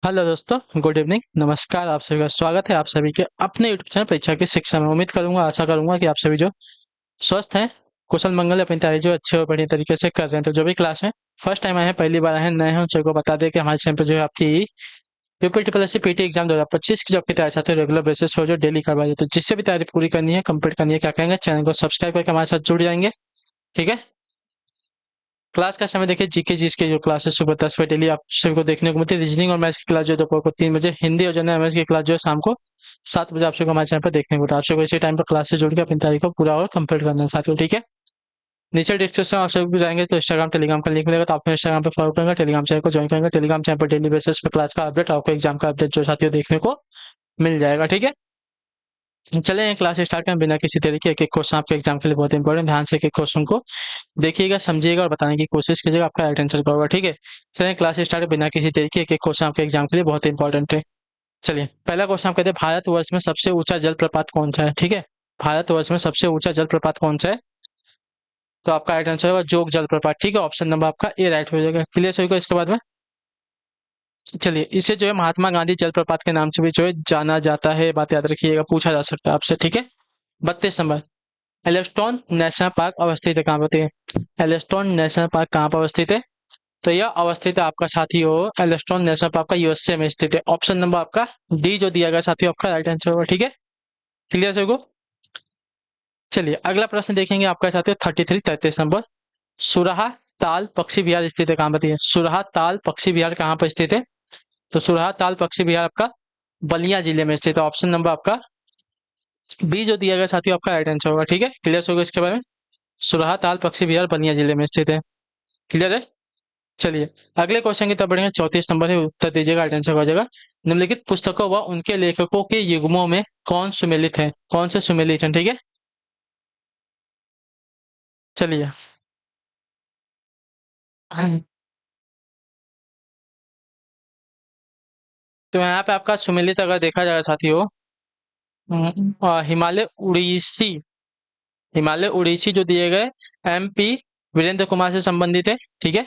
Hello दोस्तों, good evening, नमस्कार। आप सभी का स्वागत है आप सभी के अपने यूट्यूब चैनल परीक्षा की शिक्षा में। उम्मीद करूंगा, आशा करूंगा कि आप सभी जो स्वस्थ हैं, कुशल मंगल अपनी तैयारी जो अच्छे और बढ़िया तरीके से कर रहे हैं। तो जो भी क्लास है, फर्स्ट टाइम आए हैं, पहली बार आए हैं, नए हैं, उन सभी को बता दें कि हमारे चैनल पर जो है आपकी UP triple S C PT exam 2025 की जो आपकी तैयारी साथ रेगुलर बेसिस पर जो डेली करवाई जाती है। तो जिससे भी तैयारी पूरी करनी है, कंप्लीट करनी है, क्या करेंगे, चैनल को सब्सक्राइब करके हमारे साथ जुड़ जाएंगे। ठीक है। क्लास का समय देखिए, जीके जीएस के जो क्लासेस सुबह 10 बजे डेली आप सभी को देखने को मिलती है। रीजनिंग और मैथ्स की क्लास जो है दोपहर को 3 बजे, हिंदी और जनरल अवेयरनेस की क्लास जो है शाम को 7 बजे आप सभी को हमारे चैनल पर देखने को मिलता है। आप सभी को इसी टाइम पर क्लास से जुड़ के अपनी तारीख को पूरा और कंप्लीट करना है साथियों। ठीक है। नीचे डिस्क्रिप्शन आप सभी को जाएंगे तो इंस्टाग्राम टेलीग्राम का लिंक मिलेगा, तो आप इंस्टाग्राम पे फॉलो करेंगे, टेलीग्राम चैनल को ज्वाइन करेंगे। टेलीग्राम चैनल पर डेली बेसिस पर क्लास का अपडेट, आपको एग्जाम का अपडेट जो साथियों देखने को मिल जाएगा। ठीक है। चले क्लास स्टार्ट करें बिना किसी तरीके। एक एक क्वेश्चन आपके एग्जाम के लिए बहुत इंपॉर्टेंट, ध्यान से एक एक क्वेश्चन को देखिएगा, समझिएगा और बताने की कोशिश कीजिएगा, आपका राइट आंसर क्या होगा। ठीक है। चलिए क्लास स्टार्ट बिना किसी तरीके। एक एक क्वेश्चन आपके एग्जाम के लिए बहुत इंपॉर्टेंट है। चलिए पहला क्वेश्चन आप कहते हैं, भारतवर्ष में सबसे ऊंचा जलप्रपात कौन सा है। ठीक है। भारतवर्ष में सबसे ऊंचा जलप्रपात कौन सा है। तो आपका राइट आंसर होगा जोग जलप्रपात। ठीक है। ऑप्शन नंबर आपका ए राइट हो जाएगा। क्लियर सभी को। इसके बाद में चलिए, इसे जो है महात्मा गांधी जलप्रपात के नाम से भी जो है जाना जाता है। बात याद रखिएगा, पूछा जा सकता है आपसे। ठीक है। 32 नंबर, एलेस्टोन नेशनल पार्क अवस्थित है कहाँ पर है। एलेस्टोन नेशनल पार्क कहाँ पर अवस्थित है। तो यह अवस्थित है आपका साथी हो, एलेस्टोन नेशनल पार्क का यूएसए में स्थित है। ऑप्शन नंबर आपका डी जो दिया गया साथी आपका राइट आंसर होगा। ठीक है। क्लियर सभी को। चलिए अगला प्रश्न देखेंगे आपका साथी 33 नंबर, सुराहा ताल पक्षी विहार स्थित है कहाँ पर है। सुराहा ताल पक्षी विहार कहाँ पर स्थित है। तो सुराहा ताल पक्षी विहार आपका बलिया जिले में स्थित है। ऑप्शन नंबर आपका बी जो दिया गया साथी आपका राइट आंसर होगा। ठीक है। क्लियर होगा इसके बारे में। सुराहा ताल पक्षी विहार बलिया जिले में स्थित है। क्लियर है। चलिए अगले क्वेश्चन की तरफ बढ़ेंगे। 34 नंबर है, उत्तर दीजिएगा, राइट आंसर हो जाएगा। निम्नलिखित पुस्तकों व उनके लेखकों के युग्मों में कौन सुमेलित है, कौन से सुमेलित है। ठीक है। चलिए तो यहाँ पे आपका सुमेलित अगर देखा जाएगा साथियों, हिमालय उड़ीसी, हिमालय उड़ीसी जो दिए गए MP वीरेंद्र कुमार से संबंधित है। ठीक है।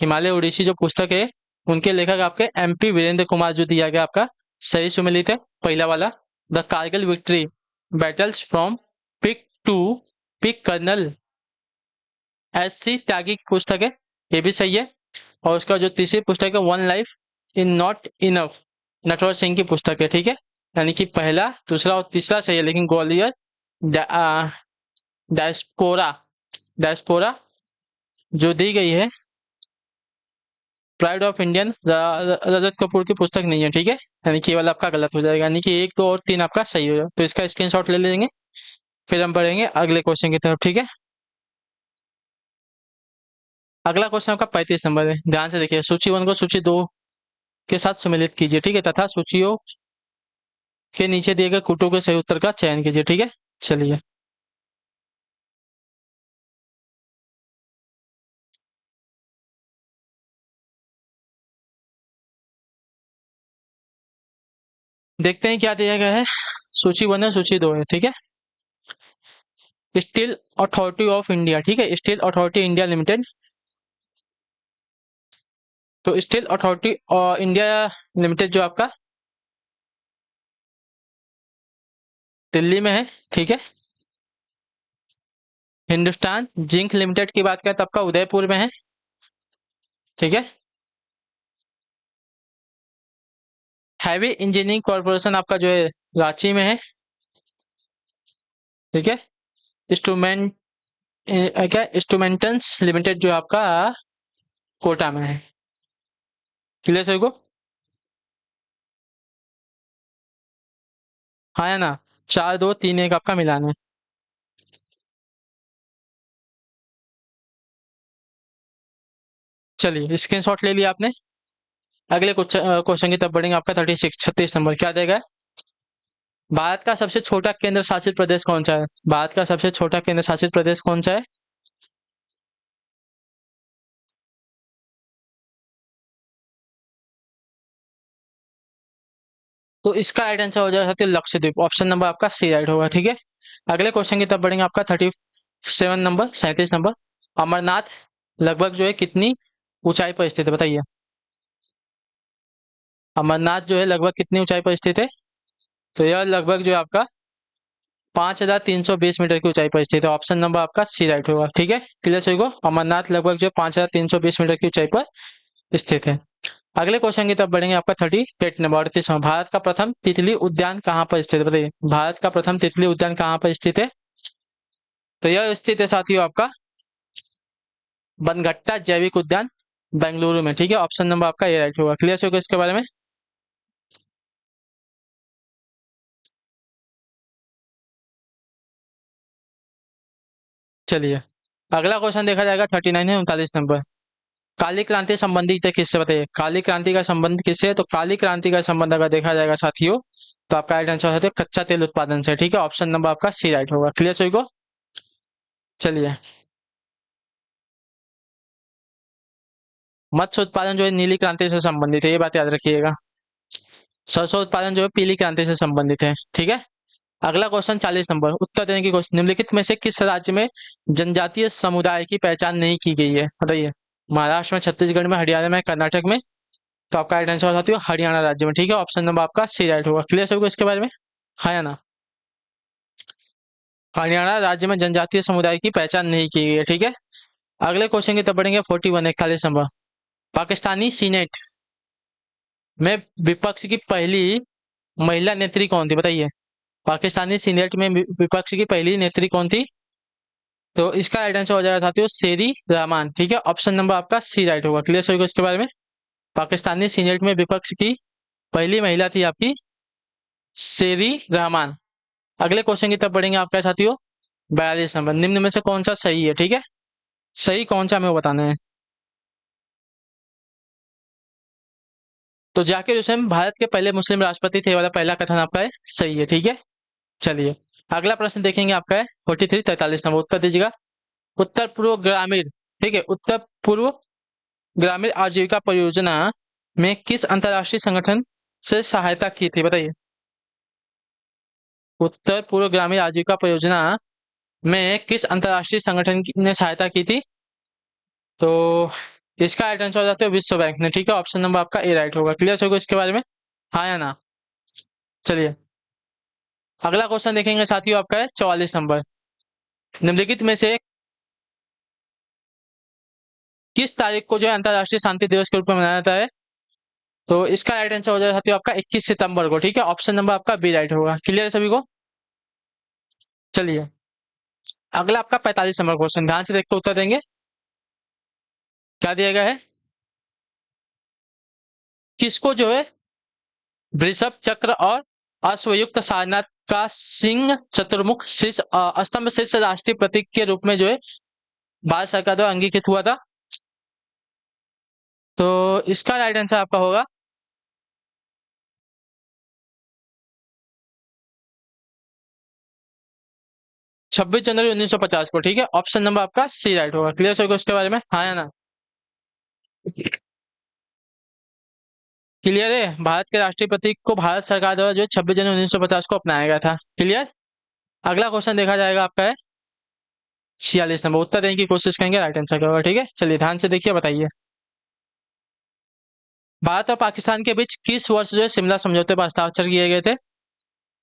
हिमालय उड़ीसी जो पुस्तक है, उनके लेखक आपके MP वीरेंद्र कुमार जो दिया गया आपका सही सुमेलित है। पहला वाला, the Kargil victory battles from peak to peak colonel SC Tyagi की पुस्तक है, ये भी सही है। और उसका जो तीसरी पुस्तक है, one life in not enough, Natwar Singh की पुस्तक है। ठीक है। यानी कि पहला, दूसरा और तीसरा सही है, लेकिन ग्वालियर डायस्पोरा, डायस्पोरा जो दी गई है प्राइड ऑफ इंडियन रजत कपूर की पुस्तक नहीं है। ठीक है। यानी कि ये वाला आपका गलत हो जाएगा, यानी कि 1 2 और 3 आपका सही हो जाएगा। तो इसका स्क्रीनशॉट ले लेंगे, फिर हम बढ़ेंगे अगले क्वेश्चन की तरफ। ठीक है। अगला क्वेश्चन आपका 35 नंबर है, ध्यान से देखिए। सूची 1 को सूची 2 के साथ सम्मिलित कीजिए। ठीक है। तथा सूचियों के नीचे दिए गए कूटों के सही उत्तर का चयन कीजिए। ठीक है। चलिए देखते हैं क्या दिया गया है। सूची 1 है, सूची 2 है। ठीक है। स्टील अथॉरिटी ऑफ इंडिया, ठीक है, स्टील अथॉरिटी इंडिया लिमिटेड। तो स्टील अथॉरिटी इंडिया लिमिटेड जो आपका दिल्ली में है। ठीक है। हिंदुस्तान जिंक लिमिटेड की बात करें तो आपका उदयपुर में है। ठीक है। हैवी इंजीनियरिंग कॉर्पोरेशन आपका जो है रांची में है। ठीक है। इंस्ट्रूमेंट क्या, इंस्ट्रूमेंटन्स लिमिटेड जो आपका कोटा में है। क्लियर सभी को। हाँ है ना, 4 2 3 1 आपका मिलान है। चलिए स्क्रीनशॉट ले लिया आपने। अगले क्वेश्चन की तरफ बढ़ेंगे। आपका 36 नंबर क्या देगा। भारत का सबसे छोटा केंद्र शासित प्रदेश कौन सा है। भारत का सबसे छोटा केंद्र शासित प्रदेश कौन सा है। तो इसका राइट आंसर हो जाएगा साथियों लक्षद्वीप। ऑप्शन नंबर आपका सी राइट होगा। ठीक है। अगले क्वेश्चन की तरफ बढ़ेंगे। आपका 37 नंबर, 37 नंबर, अमरनाथ लगभग जो है कितनी ऊंचाई पर स्थित है, बताइए। अमरनाथ जो है लगभग कितनी ऊंचाई पर स्थित है? तो यह लगभग जो है आपका 5,320 मीटर की ऊंचाई पर स्थित है। ऑप्शन नंबर आपका सी राइट होगा। ठीक है, क्लियर सभी को? अमरनाथ लगभग जो 5,320 मीटर की ऊंचाई पर स्थित है। अगले क्वेश्चन की तरफ बढ़ेंगे। आपका 38 नंबर 38वां, भारत का प्रथम तितली उद्यान कहाँ पर स्थित है? बताइए, भारत का प्रथम तितली उद्यान कहाँ पर स्थित है? तो यह स्थित है साथियों आपका बनगट्टा जैविक उद्यान, बेंगलुरु में। ठीक है, ऑप्शन नंबर आपका ए राइट होगा। क्लियर होगा इसके बारे में? चलिए, अगला क्वेश्चन देखा जाएगा 39 है 39 नंबर। काली क्रांति संबंधित है किससे? बताइए, काली क्रांति का संबंध किससे है? तो काली क्रांति का संबंध अगर देखा जाएगा साथियों, तो आपका राइट आंसर है कच्चा तेल उत्पादन से। ठीक है, ऑप्शन नंबर आपका सी राइट होगा। क्लियर सभी को? चलिए, मत्स्य उत्पादन जो है नीली क्रांति से संबंधित है, ये बात याद रखिएगा। सरसों उत्पादन जो है पीली क्रांति से संबंधित है। ठीक है, अगला क्वेश्चन 40 नंबर, उत्तर देने की कोशिश। निम्नलिखित में से किस राज्य में जनजातीय समुदाय की पहचान नहीं की गई है? बताइए, महाराष्ट्र में, छत्तीसगढ़ में, हरियाणा में, कर्नाटक में? तो आपका राइट आंसर साथियों हरियाणा राज्य में। ठीक है, ऑप्शन नंबर आपका सी राइट होगा। क्लियर सबको इसके बारे में? हाँ या ना? हरियाणा राज्य में जनजातीय समुदाय की पहचान नहीं की गई है। ठीक है, अगले क्वेश्चन की तरफ बढ़ेंगे। 41 41 नंबर, पाकिस्तानी सीनेट में विपक्ष की पहली महिला नेत्री कौन थी? बताइए, पाकिस्तानी सीनेट में विपक्ष की पहली नेत्री कौन थी? तो इसका राइट आंसर हो जाएगा साथियों शेरी रहमान। ठीक है, ऑप्शन नंबर आपका सी राइट होगा। क्लियर सभी को इसके बारे में? पाकिस्तानी सीनेट में विपक्ष की पहली महिला थी आपकी शेरी रहमान। अगले क्वेश्चन की तरफ बढ़ेंगे आपका साथियों। 42 नंबर, निम्न में से कौन सा सही है? ठीक है, सही कौन सा हमें वो बताना है। तो जाकिर हुसैन भारत के पहले मुस्लिम राष्ट्रपति थे, वाला पहला कथन आपका है सही है। ठीक है, चलिए, अगला प्रश्न देखेंगे आपका है 43 43 नंबर, उत्तर दीजिएगा। उत्तर पूर्व ग्रामीण, ठीक है, उत्तर पूर्व ग्रामीण आजीविका परियोजना में किस अंतर्राष्ट्रीय संगठन से सहायता की थी? बताइए, उत्तर पूर्व ग्रामीण आजीविका परियोजना में किस अंतर्राष्ट्रीय संगठन ने सहायता की थी? तो इसका राइट आंसर हो जाता है विश्व बैंक ने। ठीक है, ऑप्शन नंबर आपका ए राइट होगा। क्लियर होगा इसके बारे में? हाँ या ना? चलिए, अगला क्वेश्चन देखेंगे साथियों आपका है 44 नंबर, निम्नलिखित में से किस तारीख को जो है अंतर्राष्ट्रीय शांति दिवस के रूप में मनाया जाता है? तो इसका राइट आंसर हो जाएगा साथियों आपका 21 सितंबर को। ठीक है, ऑप्शन नंबर आपका बी राइट होगा। क्लियर है सभी को? चलिए, अगला आपका 45 नंबर क्वेश्चन, ध्यान से देख के उत्तर देंगे। क्या दिया गया है? किसको जो है वृषभ चक्र और अश्वयुक्त सारनाथ का सिंह चतुर्मुख शीर्ष स्तंभ शीर्ष राष्ट्रीय प्रतीक के रूप में जो है भारत सरकार द्वारा अंगीकृत हुआ था? तो इसका राइट आंसर आपका होगा 26 जनवरी 1950 को। ठीक है, ऑप्शन नंबर आपका सी राइट होगा। क्लियर होगा उसके बारे में? हाँ या ना? क्लियर है, भारत के राष्ट्रीय प्रतीक को भारत सरकार द्वारा जो 26 जनवरी 1950 को अपनाया गया था। क्लियर? अगला क्वेश्चन देखा जाएगा आपका है 46 नंबर, उत्तर देने की कोशिश करेंगे, राइट आंसर क्या होगा। ठीक है, चलिए ध्यान से देखिए, बताइए, भारत और पाकिस्तान के बीच किस वर्ष जो है शिमला समझौते पर हस्ताक्षर किए गए थे?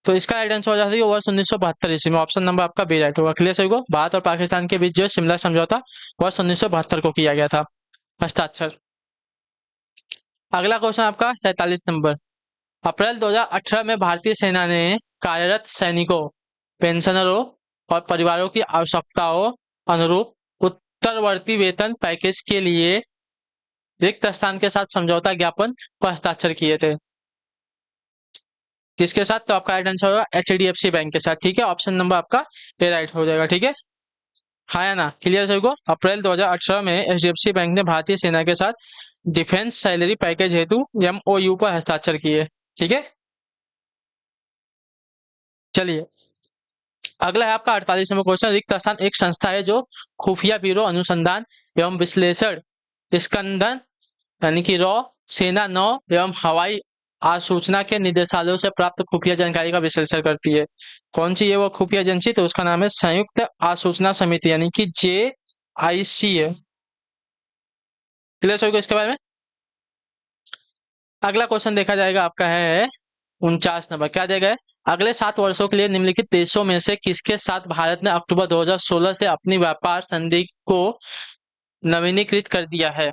तो इसका राइट आंसर हो जाता है वर्ष 1972 में। ऑप्शन नंबर आपका बी राइट होगा। क्लियर सही को? भारत और पाकिस्तान के बीच जो है शिमला समझौता वर्ष 1972 को किया गया था हस्ताक्षर। अगला क्वेश्चन आपका 47 नंबर, अप्रैल 2018 में भारतीय सेना ने कार्यरत सैनिकों, पेंशनरों और परिवारों की आवश्यकताओं अनुरूप उत्तरवर्ती वेतन पैकेज के लिए रिक्त स्थान के साथ समझौता ज्ञापन पर हस्ताक्षर किए थे। किसके साथ? तो आपका राइट आंसर होगा HDFC बैंक के साथ। ठीक है, ऑप्शन नंबर आपका ए राइट हो जाएगा। ठीक है, हाँ या ना? क्लियर सभी को? अप्रैल 2018 में HDFC बैंक ने भारतीय सेना के साथ डिफेंस सैलरी पैकेज हेतु MOU पर हस्ताक्षर किए। ठीक है, चलिए, अगला है आपका 48 नंबर क्वेश्चन, रिक्त स्थान एक संस्था है जो खुफिया ब्यूरो अनुसंधान एवं विश्लेषण स्कंदन यानी कि रॉ, सेना, नौ एवं हवाई आसूचना के निदेशालयों से प्राप्त खुफिया जानकारी का विश्लेषण करती है। कौन सी है वो खुफिया एजेंसी? तो उसका नाम है संयुक्त आसूचना समिति यानी कि JIC है। क्लियर सभी को इसके बारे में? अगला क्वेश्चन देखा जाएगा आपका है 49 नंबर। क्या दिया गया है? अगले 7 वर्षों के लिए निम्नलिखित देशों में से किसके साथ भारत ने अक्टूबर 2016 से अपनी व्यापार संधि को नवीनीकृत कर दिया है?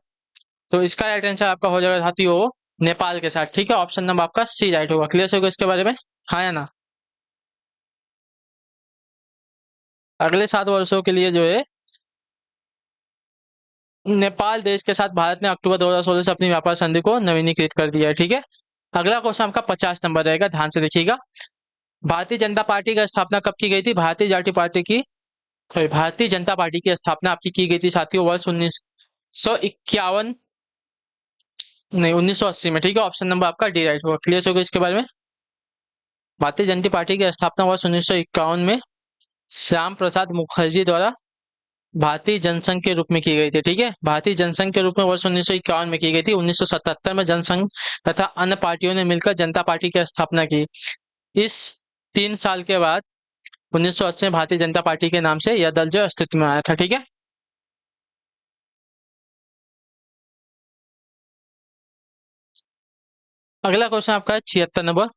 तो इसका राइट आंसर आपका हो जाएगा साथियों नेपाल के साथ। ठीक है, ऑप्शन नंबर आपका सी राइट होगा। क्लियर होगा इसके बारे में, हाँ या ना? अगले 7 वर्षों के लिए जो है नेपाल देश के साथ भारत ने अक्टूबर 2016 से अपनी व्यापार संधि को नवीनीकृत कर दिया है। ठीक है, अगला क्वेश्चन आपका 50 नंबर रहेगा, ध्यान से देखिएगा। भारतीय जनता पार्टी की स्थापना कब की गई थी? भारतीय जनता पार्टी की स्थापना आपकी की गई थी साथियों वर्ष 1951, नहीं 1980 में। ठीक है, ऑप्शन नंबर आपका डी राइट होगा। क्लियर होगा इसके बारे में। भारतीय जनता पार्टी की स्थापना वर्ष 1951 में श्याम प्रसाद मुखर्जी द्वारा भारतीय जनसंघ के रूप में की गई थी। ठीक है, भारतीय जनसंघ के रूप में वर्ष 1951 में की गई थी। 1977 में जनसंघ तथा अन्य पार्टियों ने मिलकर जनता पार्टी की स्थापना की। इस 3 साल के बाद 1980 में भारतीय जनता पार्टी के नाम से यह दल जो अस्तित्व में आया था। ठीक है, अगला क्वेश्चन आपका है 76 नंबर।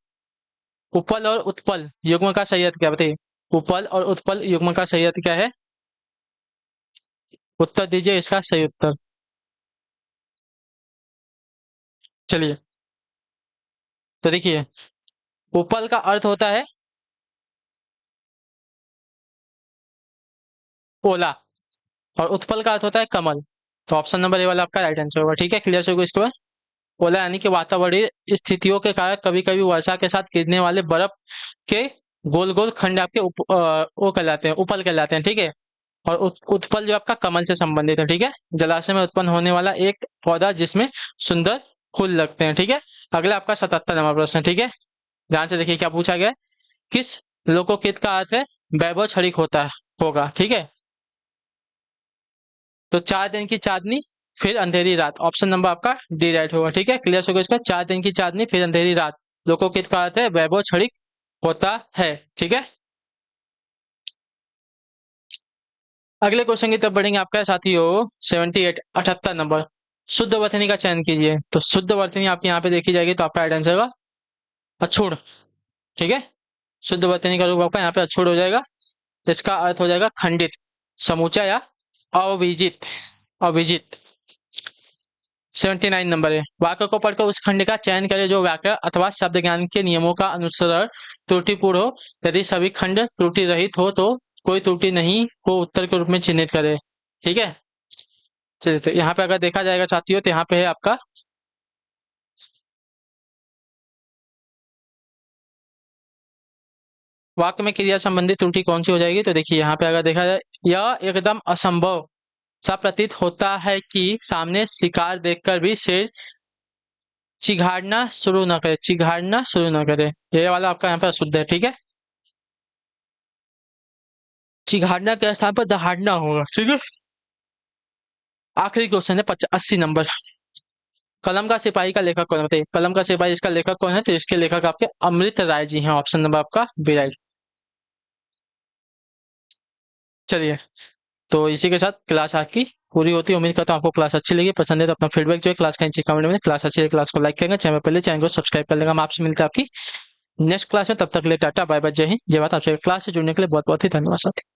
उपल और उत्पल युग्म का सही अर्थ क्या बताइए? उपल और उत्पल युग्म का सही अर्थ क्या है? उत्तर दीजिए इसका सही उत्तर। चलिए, तो देखिए, उपल का अर्थ होता है ओला और उत्पल का अर्थ होता है कमल। तो ऑप्शन नंबर ए वाला आपका राइट आंसर होगा। ठीक है, क्लियर होगा इसको। ओला यानी कि वातावरणीय स्थितियों के कारण कभी कभी वर्षा के साथ गिरने वाले बर्फ के गोल गोल खंड आपके वो कहलाते हैं, उपल कहलाते हैं। ठीक है, और उत्पल जो आपका कमल से संबंधित है। ठीक है, जलाशय में उत्पन्न होने वाला एक पौधा जिसमें सुंदर फूल लगते हैं। ठीक है, अगला आपका 77 नंबर प्रश्न। ठीक है, ध्यान से देखिए क्या पूछा गया है। किस लोकोकित का अर्थ है वैभव क्षणिक होता है होगा? ठीक है, तो 4 दिन की चांदनी फिर अंधेरी रात, ऑप्शन नंबर आपका डी राइट होगा। ठीक है, क्लियर होगा इसका। 4 दिन की चांदनी फिर अंधेरी रात लोकोकित का अर्थ है वैभव क्षणिक होता है। ठीक है, अगले क्वेश्चन की तरफ बढ़ेंगे आपका साथियों 78 78 नंबर। शुद्ध वर्तनी का चयन कीजिए। तो शुद्ध वर्तनी आपकी यहाँ पे देखी जाएगी तो आपका राइट आंसर होगा अछूड़। ठीक है, शुद्ध वर्तनी का रूप आपका यहाँ पे अछूड़ हो जाएगा। इसका अर्थ हो जाएगा खंडित, समूचा या अविजित। अविजित 79 नंबर है। वाक्य को पढ़कर उस खंड का चयन करें जो व्याकरण अथवा शब्द ज्ञान के नियमों का अनुसरण त्रुटिपूर्ण हो। यदि सभी खंड त्रुटि रहित हो तो कोई त्रुटि नहीं को उत्तर के रूप में चिन्हित करें। ठीक है, चलिए, तो यहाँ पे अगर देखा जाएगा साथियों तो यहाँ पे है आपका वाक्य में क्रिया संबंधी त्रुटि कौन सी हो जाएगी? तो देखिए यहाँ पे अगर देखा जाए, यह एकदम असंभव सा प्रतीत होता है कि सामने शिकार देखकर भी शेर चिघाड़ना शुरू न करे। ये वाला आपका यहाँ पे अशुद्ध है। ठीक है, चिघाड़ना के स्थान पर दहाड़ना होगा। ठीक है, आखिरी क्वेश्चन है 80 नंबर। कलम का सिपाही का लेखक कौन है बताइए? कलम का सिपाही इसका लेखक कौन है? तो इसके लेखक आपके अमृत राय जी हैं। ऑप्शन नंबर आपका बी राइट। चलिए, तो इसी के साथ क्लास आपकी पूरी होती है। उम्मीद करता हूँ आपको क्लास अच्छी लगी, पसंद है तो अपना फीडबैक जो है क्लास का नीचे कमेंट में। क्लास अच्छी है क्लास को लाइक करेंगे, चैनल पहले चैनल को सब्सक्राइब कर लेंगे। हम आपसे मिलते हैं आपकी नेक्स्ट क्लास में, तब तक के लिए टाटा बाय बाय, जय हिंद जय भारत। आपसे क्लास से जुड़ने के लिए बहुत बहुत ही धन्यवाद साथी।